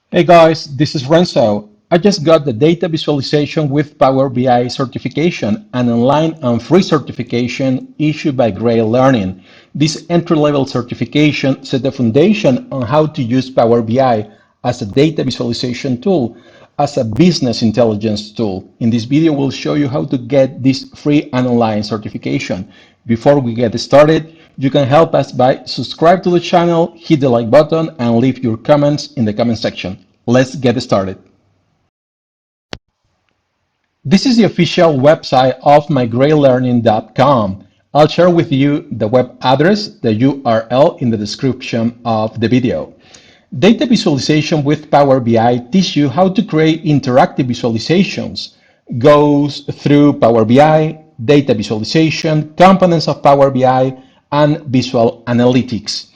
Hey guys, this is Renzo. I just got the Data Visualization with Power BI certification, an online and free certification issued by Gray Learning. This entry-level certification set the foundation on how to use Power BI as a data visualization tool, as a business intelligence tool. In this video, we'll show you how to get this free and online certification. Before we get started, you can help us by subscribe to the channel, hit the like button, and leave your comments in the comment section. Let's get started. This is the official website of mygraylearning.com. I'll share with you the web address, the URL in the description of the video. Data visualization with Power BI teaches you how to create interactive visualizations. Goes through Power BI, data visualization, components of Power BI, and visual analytics.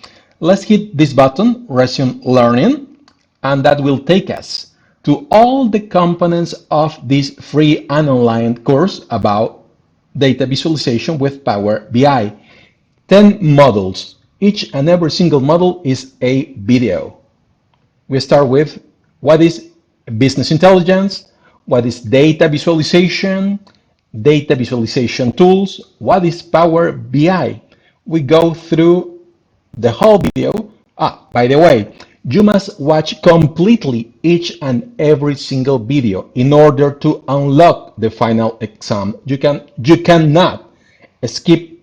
Let's hit this button, Resume Learning, and that will take us to all the components of this free and online course about data visualization with Power BI. 10 models. Each and every single model is a video. We start with what is business intelligence, what is data visualization tools, what is Power BI. We go through the whole video. By the way, you must watch completely each and every single video in order to unlock the final exam. You cannot skip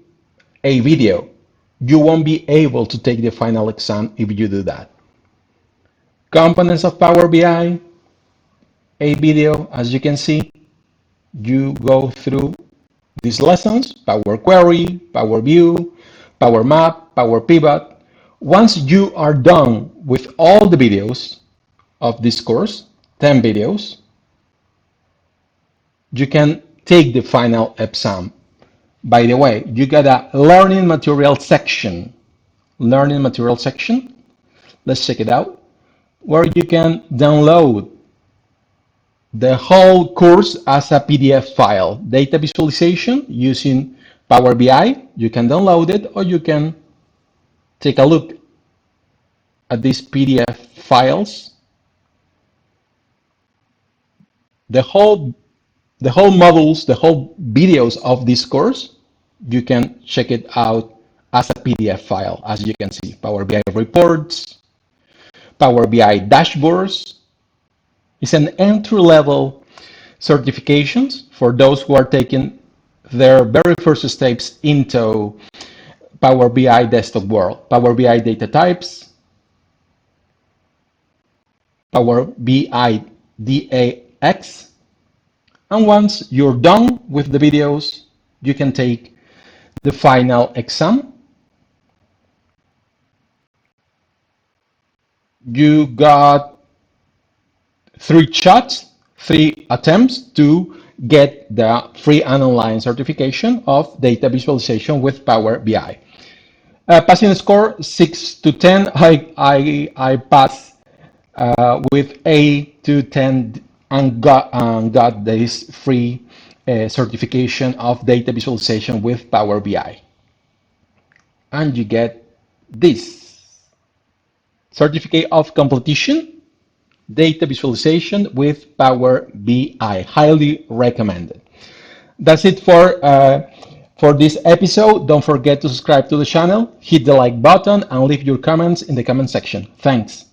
a video. You won't be able to take the final exam if you do that. Components of Power BI, a video, as you can see, you go through these lessons: Power Query, Power View, Power Map, Power Pivot. Once you are done with all the videos of this course, 10 videos, you can take the final exam. By the way, you got a learning material section. Let's check it out, where you can download the whole course as a PDF file. Data visualization using Power BI, you can download it, or you can take a look at these PDF files. The whole modules, the whole videos of this course, you can check it out as a PDF file, as you can see. Power BI reports, Power BI dashboards. It's an entry-level certifications for those who are taking their very first steps into Power BI desktop world. Power BI data types, Power BI DAX, and once you're done with the videos, you can take the final exam. You got 3 shots, 3 attempts to get the free and online certification of data visualization with Power BI. Passing score 6 to 10. I passed with 8 to 10 and got this free certification of data visualization with Power BI. And you get this certificate of completion, data visualization with Power BI. Highly recommended. That's it for this episode. Don't forget to subscribe to the channel, hit the like button, and leave your comments in the comment section. Thanks.